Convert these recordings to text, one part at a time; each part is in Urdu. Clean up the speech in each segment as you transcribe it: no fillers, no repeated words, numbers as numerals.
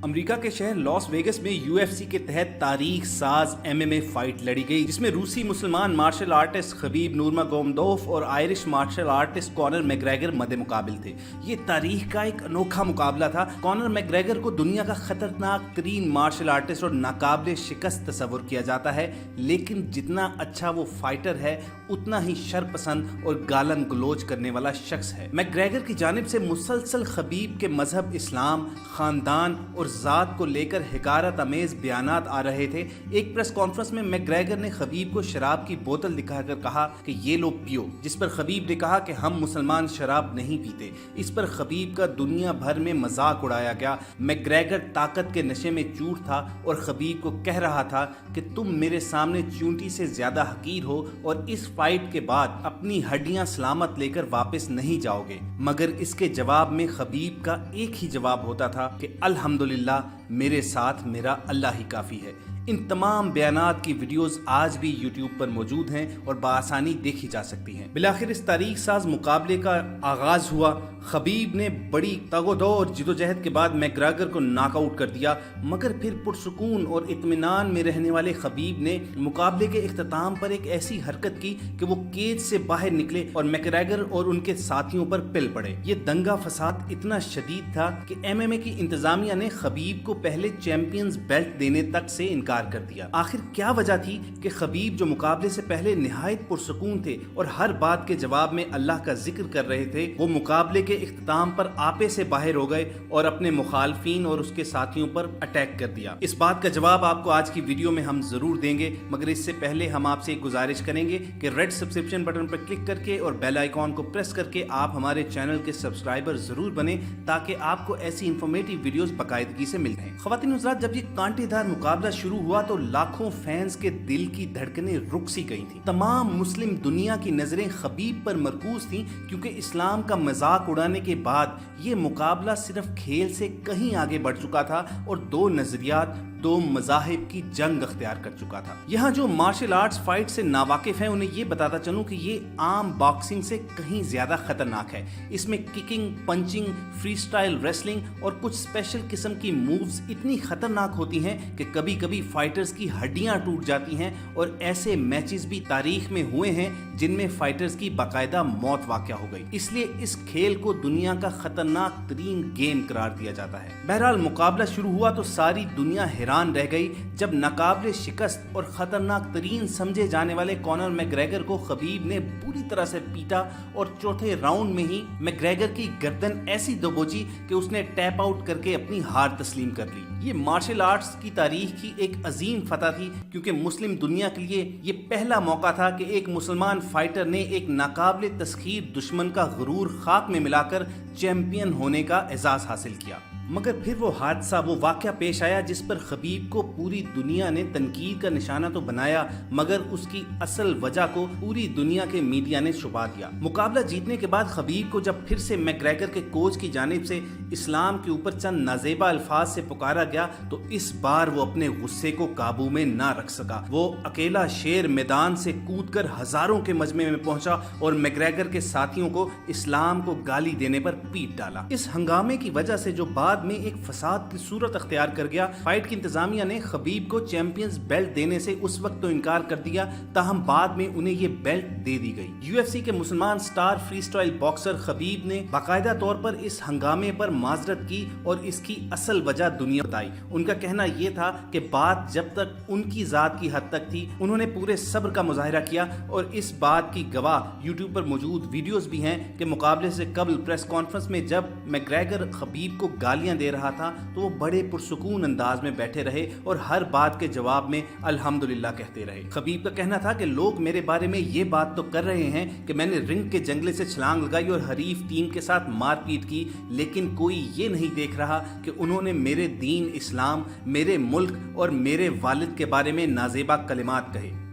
امریکہ کے شہر لاس ویگس میں UFC کے تحت تاریخ ساز MMA فائٹ لڑی گئی، جس میں روسی مسلمان مارشل آرٹسٹ خبیب نورماگومدوف اور آئرش مارشل آرٹسٹ کونر میگریگر مد مقابل تھے۔ یہ تاریخ کا ایک انوکھا مقابلہ تھا۔ کونر میگریگر کو دنیا کا خطرناک ترین مارشل آرٹسٹ اور ناقابل شکست تصور کیا جاتا ہے، لیکن جتنا اچھا وہ فائٹر ہے اتنا ہی شرپسند اور گالن گلوچ کرنے والا شخص ہے۔ میگریگر کی جانب سے مسلسل خبیب کے مذہب اسلام، خاندان اور ذات کو لے کر حقارت امیز بیانات آ رہے تھے۔ ایک پریس کانفرنس میں میگریگر نے خبیب کو شراب کی بوتل دکھا کر کہا کہ یہ لو پیو، جس پر خبیب نے کہا کہ ہم مسلمان شراب نہیں پیتے۔ اس پر خبیب کا دنیا بھر میں مذاق اڑایا گیا۔ میگریگر طاقت کے نشے میں چور تھا اور خبیب کو کہہ رہا تھا کہ تم میرے سامنے چونٹی سے زیادہ حقیر ہو اور اس فائٹ کے بعد اپنی ہڈیاں سلامت لے کر واپس نہیں جاؤ گے۔ مگر اس کے جواب میں خبیب کا ایک ہی جواب ہوتا تھا کہ الحمدللہ میرے ساتھ میرا اللہ ہی کافی ہے۔ ان تمام بیانات کی ویڈیوز آج بھی یوٹیوب پر موجود ہیں اور بآسانی دیکھی جا سکتی ہیں۔ بالآخر اس تاریخ ساز مقابلے کا آغاز ہوا۔ خبیب نے بڑی تگ و دو اور جدوجہد کے بعد میگریگر کو ناک آؤٹ کر دیا، مگر پھر پرسکون اور اطمینان میں رہنے والے خبیب نے مقابلے کے اختتام پر ایک ایسی حرکت کی کہ وہ کیج سے باہر نکلے اور میگریگر اور ان کے ساتھیوں پر پل پڑے۔ یہ دنگا فساد اتنا شدید تھا کہ MMA کی انتظامیہ نے خبیب کو پہلے چیمپئنز بیلٹ دینے تک سے انکار کر دیا۔ آخر کیا وجہ تھی کہ خبیب جو مقابلے سے پہلے نہایت پرسکون تھے اور ہر بات کے جواب میں اللہ کا ذکر کر رہے تھے، وہ مقابلے کے اختتام پر آپے سے باہر ہو گئے اور اپنے مخالفین اور اس کے ساتھیوں پر اٹیک کر دیا؟ اس بات کا جواب آپ کو آج کی ویڈیو میں ہم ضرور دیں گے، مگر اس سے پہلے ہم آپ سے ایک گزارش کریں گے کہ ریڈ سبسکرپشن بٹن پر کلک کر کے اور بیل آئیکن کو پریس کر کے آپ ہمارے چینل کے سبسکرائبر ضرور بنیں تاکہ آپ کو ایسی انفارمیٹیو ویڈیوز باقاعدگی سے ملتے ہیں۔ خواتین حضرات، جب یہ کانٹے دار مقابلہ شروع ہوا تو لاکھوں فینس کے دل کی دھڑکنیں رک سی گئی تھیں۔ تمام مسلم دنیا کی نظریں خبیب پر مرکوز تھیں، کیونکہ اسلام کا مذاق اڑانے کے بعد یہ مقابلہ صرف کھیل سے کہیں آگے بڑھ چکا تھا اور دو نظریات، دو مذاہب کی جنگ اختیار کر چکا تھا۔ یہاں جو مارشل آرٹس فائٹ سے ناواقف ہیں انہیں یہ بتاتا چلوں کہ یہ عام باکسنگ سے کہیں زیادہ خطرناک ہے۔ اس میں kicking, punching, freestyle wrestling اور کچھ اسپیشل قسم کی مووز اتنی خطرناک ہوتی ہیں کہ کبھی کبھی فائٹرز کی ہڈیاں ٹوٹ جاتی ہیں، اور ایسے میچز بھی تاریخ میں ہوئے ہیں جن میں فائٹرز کی باقاعدہ موت واقع ہو گئی۔ اس لیے اس کھیل کو دنیا کا خطرناک ترین گیم قرار دیا جاتا ہے۔ بہرحال مقابلہ شروع ہوا تو ساری دنیا حیران رہ گئی جب ناقابل شکست اور خطرناک ترین سمجھے جانے والے کونر میگریگر کو خبیب نے بری طرح سے پیٹا اور چوتھے راؤنڈ میں ہی میگریگر کی گردن ایسی دبوچی کہ اس نے ٹیپ آؤٹ کر کے اپنی ہار تسلیم کر لی۔ یہ مارشل آرٹس کی تاریخ کی ایک عظیم فتح تھی، کیونکہ مسلم دنیا کے لیے یہ پہلا موقع تھا کہ ایک مسلمان فائٹر نے ایک ناقابل تسخیر دشمن کا غرور خاک میں ملا کر چیمپئن ہونے کا اعزاز حاصل کیا۔ مگر پھر وہ حادثہ، وہ واقعہ پیش آیا جس پر خبیب کو پوری دنیا نے تنقید کا نشانہ تو بنایا، مگر اس کی اصل وجہ کو پوری دنیا کے میڈیا نے چھپا دیا۔ مقابلہ جیتنے کے بعد خبیب کو جب پھر سے میگریگر کے کوچ کی جانب سے اسلام کے اوپر چند نازیبا الفاظ سے پکارا گیا تو اس بار وہ اپنے غصے کو قابو میں نہ رکھ سکا۔ وہ اکیلا شیر میدان سے کود کر ہزاروں کے مجمع میں پہنچا اور میگریگر کے ساتھیوں کو اسلام کو گالی دینے پر پیٹ ڈالا۔ اس ہنگامے کی وجہ سے جو بعد میں ایک فساد کی صورت اختیار کر گیا، فائٹ کی انتظامیہ نے خبیب کو چیمپئنز بیلٹ دینے سے اس وقت تو انکار کر دیا، تاہم بعد میں انہیں یہ بیلٹ دے دی گئی۔ UFC کے مسلمان سٹار فری سٹائل باکسر خبیب نے باقاعدہ طور پر اس ہنگامے پر معذرت کی اور اس کی اصل وجہ دنیا بتائی۔ ان کا کہنا یہ تھا کہ بات جب تک ان کی ذات کی حد تک تھی انہوں نے پورے صبر کا مظاہرہ کیا، اور اس بات کی گواہ یوٹیوب پر موجود ویڈیوز بھی ہیں کہ مقابلے سے قبل پریس کانفرنس میں جب میگریگر خبیب کو گالیاں دے رہا تھا تو وہ بڑے پرسکون انداز میں بیٹھے رہے اور ہر بات کے جواب میں الحمدللہ کہتے رہے۔ خبیب کا کہنا تھا کہ لوگ میرے بارے میں یہ بات تو کر رہے ہیں کہ میں نے رنگ کے جنگلے سے چھلانگ لگائی اور حریف ٹیم کے ساتھ مار پیٹ کی، لیکن کوئی یہ نہیں دیکھ رہا کہ انہوں نے میرے دین اسلام، میرے ملک اور میرے والد کے بارے میں نازیبا کلمات کہے۔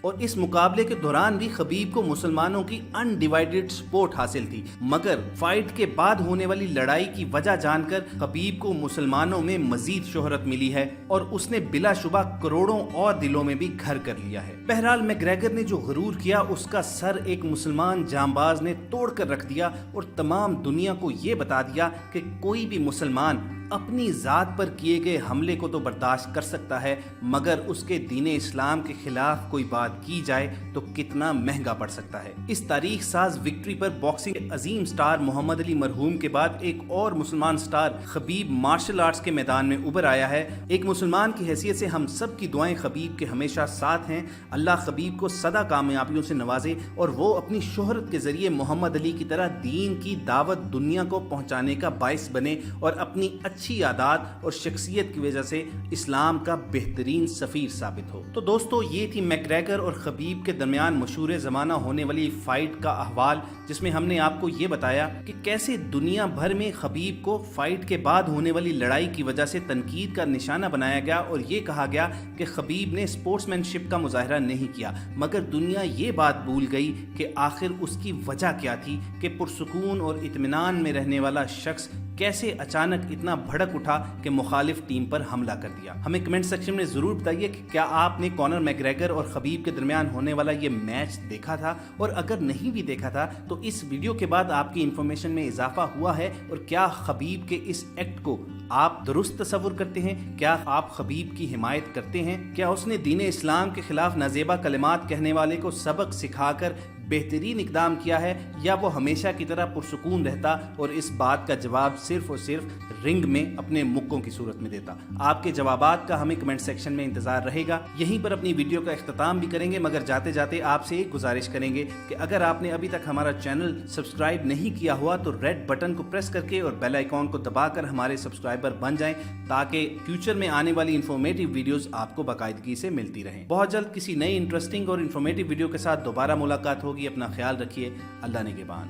اور اس مقابلے کے دوران بھی خبیب کو مسلمانوں کی انڈیوائیڈڈ سپورٹ حاصل تھی، مگر فائٹ کے بعد ہونے والی لڑائی کی وجہ جان کر خبیب کو مسلمانوں میں مزید شہرت ملی ہے اور اس نے بلا شبہ کروڑوں اور دلوں میں بھی گھر کر لیا ہے۔ بہرحال میگریگر نے جو غرور کیا اس کا سر ایک مسلمان جانباز نے توڑ کر رکھ دیا اور تمام دنیا کو یہ بتا دیا کہ کوئی بھی مسلمان اپنی ذات پر کیے گئے حملے کو تو برداشت کر سکتا ہے، مگر اس کے دین اسلام کے خلاف کوئی بات کی جائے تو کتنا مہنگا پڑ سکتا ہے۔ اس تاریخ ساز وکٹری پر باکسنگ کے عظیم سٹار محمد علی مرحوم کے بعد ایک اور مسلمان سٹار خبیب مارشل آرٹس کے میدان میں ابھر آیا ہے۔ ایک مسلمان کی حیثیت سے ہم سب کی دعائیں خبیب کے ہمیشہ ساتھ ہیں۔ اللہ خبیب کو سدا کامیابیوں سے نوازے اور وہ اپنی شہرت کے ذریعے محمد علی کی طرح دین کی دعوت دنیا کو پہنچانے کا باعث بنے اور اپنی اچھی عادات اور شخصیت کی وجہ سے اسلام کا بہترین سفیر ثابت ہو۔ تو دوستو، یہ تھی میگریگر اور خبیب کے درمیان مشہور زمانہ ہونے والی فائٹ کا احوال، جس میں ہم نے آپ کو یہ بتایا کہ کیسے دنیا بھر میں خبیب کو فائٹ کے بعد ہونے والی لڑائی کی وجہ سے تنقید کا نشانہ بنایا گیا اور یہ کہا گیا کہ خبیب نے سپورٹس مین شپ کا مظاہرہ نہیں کیا، مگر دنیا یہ بات بھول گئی کہ آخر اس کی وجہ کیا تھی کہ پرسکون اور اطمینان میں رہنے والا شخص کیسے اچانک اتنا بھڑک اٹھا کہ مخالف ٹیم پر حملہ کر دیا۔ ہمیں کمنٹ سیکشن میں ضرور بتائیے کہ کیا آپ نے کونر میگریگر اور خبیب کے درمیان ہونے والا یہ میچ دیکھا تھا، اور اگر نہیں بھی دیکھا تھا تو اس ویڈیو کے بعد آپ کی انفارمیشن میں اضافہ ہوا ہے، اور کیا خبیب کے اس ایکٹ کو آپ درست تصور کرتے ہیں؟ کیا آپ خبیب کی حمایت کرتے ہیں؟ کیا اس نے دین اسلام کے خلاف نازیبا کلمات کہنے والے کو سبق سکھا کر بہترین اقدام کیا ہے، یا وہ ہمیشہ کی طرح پرسکون رہتا اور اس بات کا جواب صرف اور صرف رنگ میں اپنے مکوں کی صورت میں دیتا؟ آپ کے جوابات کا ہمیں کمنٹ سیکشن میں انتظار رہے گا۔ یہیں پر اپنی ویڈیو کا اختتام بھی کریں گے، مگر جاتے جاتے آپ سے ایک گزارش کریں گے کہ اگر آپ نے ابھی تک ہمارا چینل سبسکرائب نہیں کیا ہوا تو ریڈ بٹن کو پریس کر کے اور بیل آئیکن کو دبا کر ہمارے سبسکرائبر بن جائیں، تاکہ فیوچر میں آنے والی انفارمیٹیو ویڈیوز آپ کو باقاعدگی سے ملتی رہیں۔ بہت جلد کسی نئی انٹرسٹنگ اور انفارمیٹیو ویڈیو کے ساتھ دوبارہ ملاقات ہوگی۔ اپنا خیال رکھیے۔ اللہ نگہبان۔